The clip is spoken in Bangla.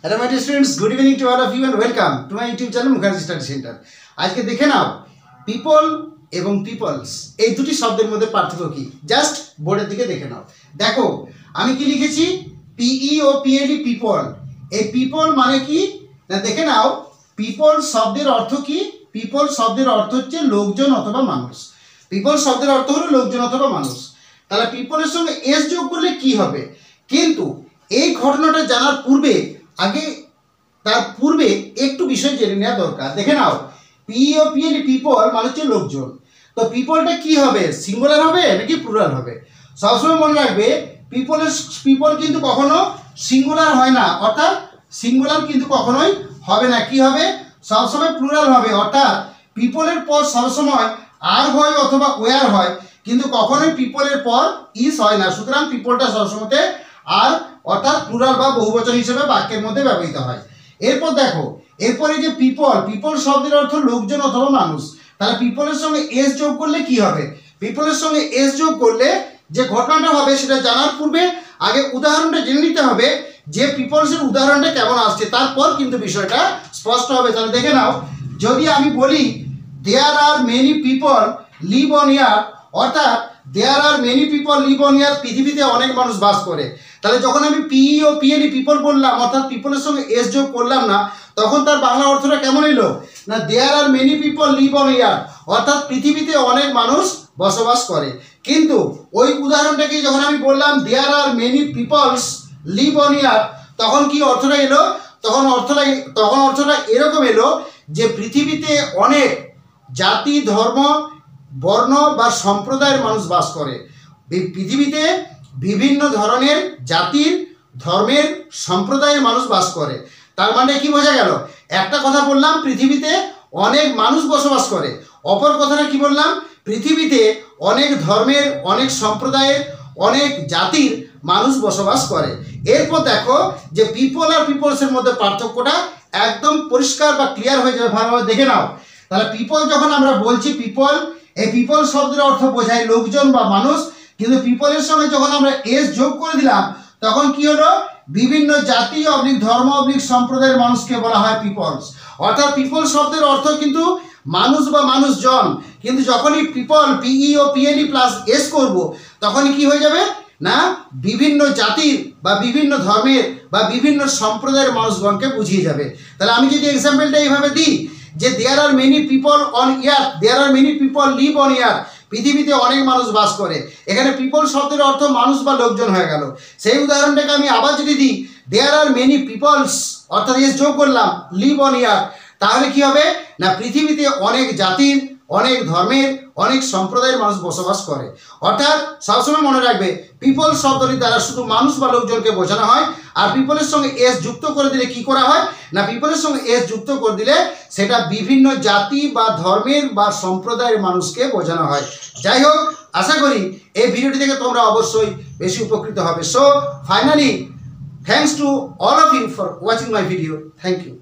Hello my dear students, good evening to all of you and welcome to my YouTube channel Mukherjee Study Center. আজকে দেখে নাও পিপল এবং পিপলস এই দুটি শব্দের মধ্যে পার্থক্য কি, জাস্ট বোর্ডের দিকে দেখে নাও। দেখো আমি কি লিখেছি, পিই ও পিএলই পিপল। এই পিপল মানে কি না, দেখে নাও পিপল শব্দের অর্থ কি। পিপল শব্দের অর্থ হচ্ছে লোকজন অথবা মানুষ। পিপল শব্দের অর্থ হলো লোকজন অথবা মানুষ। তাহলে পিপলের সঙ্গে এস যোগ করলে কি হবে, কিন্তু এই ঘটনাটা জানার পূর্বে তার পূর্বে একটু বিষয় জেনে নেওয়া দরকার। দেখে নাও পি ও পিএল পিপল মানে হচ্ছে লোকজন। তো পিপলটা কি হবে, সিঙ্গুলার হবে নাকি প্লুরাল হবে? সবসময় মনে রাখবে পিপল কিন্তু কখনো সিঙ্গুলার হয় না, অর্থাৎ সিঙ্গুলার কিন্তু কখনোই হবে না। কি হবে, সবসময় প্লুরাল হবে। অর্থাৎ পিপলের পর সবসময় আর হয় অথবা ওয়ার হয়, কিন্তু কখনোই পিপলের পর ইস হয় না। সুতরাং পিপলটা সবসময় আর অর্থাৎ প্লুরাল বা বহুবচন হিসেবে বাক্যের মধ্যে ব্যবহৃত হয়। এরপর দেখো, এরপরে যে পিপল শব্দের অর্থ লোকজন অথবা মানুষ। তাহলে পিপলের সঙ্গে এস যোগ করলে কি হবে? পিপলের সঙ্গে এস যোগ করলে যে ঘটনাটা হবে সেটা জানার পূর্বে আগে উদাহরণটা জেনে নিতে হবে যে পিপলসের উদাহরণটা কেমন আসছে, তারপর কিন্তু বিষয়টা স্পষ্ট হবে। তাহলে দেখে নাও, যদি আমি বলি there are many people live on earth, অর্থাৎ there are many people live on earth, পৃথিবীতে অনেক মানুষ বাস করে। তাহলে যখন আমি পিই ও পিএলই পিপল বললাম, অর্থাৎ পিপলের সঙ্গে এস যোগ করলাম না, তখন তার বাংলা অর্থটা কেমন এলো না, there are many people live on earth, অর্থাৎ পৃথিবীতে অনেক মানুষ বসবাস করে। কিন্তু ওই উদাহরণটাকে যখন আমি বললাম there are many peoples live on earth, তখন কি অর্থটা এলো? তখন অর্থটা এরকম এলো যে পৃথিবীতে অনেক জাতি, ধর্ম, বর্ণ বা সম্প্রদায়ের মানুষ বাস করে। পৃথিবীতে বিভিন্ন ধরনের জাতির, ধর্মের, সম্প্রদায়ের মানুষ বাস করে। তার মানে কি বোঝা গেল? একটা কথা বললাম পৃথিবীতে অনেক মানুষ বসবাস করে, অপর কথাটা কি বললাম, পৃথিবীতে অনেক ধর্মের, অনেক সম্প্রদায়ের, অনেক জাতির মানুষ বসবাস করে। এরপর দেখো যে পিপল আর পিপলসের মধ্যে পার্থক্যটা একদম পরিষ্কার বা ক্লিয়ার হয়ে যাবে, ভালোভাবে দেখে নাও। তাহলে পিপল যখন আমরা বলছি পিপল, এই পিপল শব্দের অর্থ বোঝায় লোকজন বা মানুষ, কিন্তু পিপলের সঙ্গে যখন আমরা এস যোগ করে দিলাম তখন কি হলো, বিভিন্ন জাতি অবলিক ধর্ম অবলিক সম্প্রদায়ের মানুষকে বলা হয় পিপলস। অর্থাৎ পিপল শব্দের অর্থ কিন্তু মানুষ বা মানুষজন, কিন্তু যখনই পিপল পিই ও পিএলই প্লাস এস করব তখনই কি হয়ে যাবে না, বিভিন্ন জাতির বা বিভিন্ন ধর্মের বা বিভিন্ন সম্প্রদায়ের মানুষগণকে বুঝিয়ে যাবে। তাহলে আমি যদি এক্সাম্পলটা এইভাবে দিই যে there are many people on earth, there are many people live on earth, পৃথিবীতে অনেক মানুষ বাস করে। এখানে পিপল শব্দের অর্থ মানুষ বা লোকজন হয়ে গেল। সেই উদাহরণটাকে আমি আবার যদি দিই দেয়ার আর মেনি পিপলস, অর্থাৎ এস যোগ করলাম লিভ অন ইয়ার, তাহলে কি হবে না, পৃথিবীতে অনেক জাতির, অনেক ধর্মের, অনেক সম্প্রদায়ের মানুষ বসবাস করে। অর্থাৎ সবসময় মনে রাখবে পিপল শব্দটি দ্বারা শুধু মানুষ বা লোকজনকে বোঝানো হয়, আর পিপলের সঙ্গে এস যুক্ত করে দিলে কি করা হয় না, পিপলের সঙ্গে এস যুক্ত করে দিলে সেটা বিভিন্ন জাতি বা ধর্মের বা সম্প্রদায়ের মানুষকে বোঝানো হয়। যাই হোক, আশা করি এই ভিডিওটি থেকে তোমরা অবশ্যই বেশি উপকৃত হবে। So finally, thanks to all of you for watching my video. Thank you.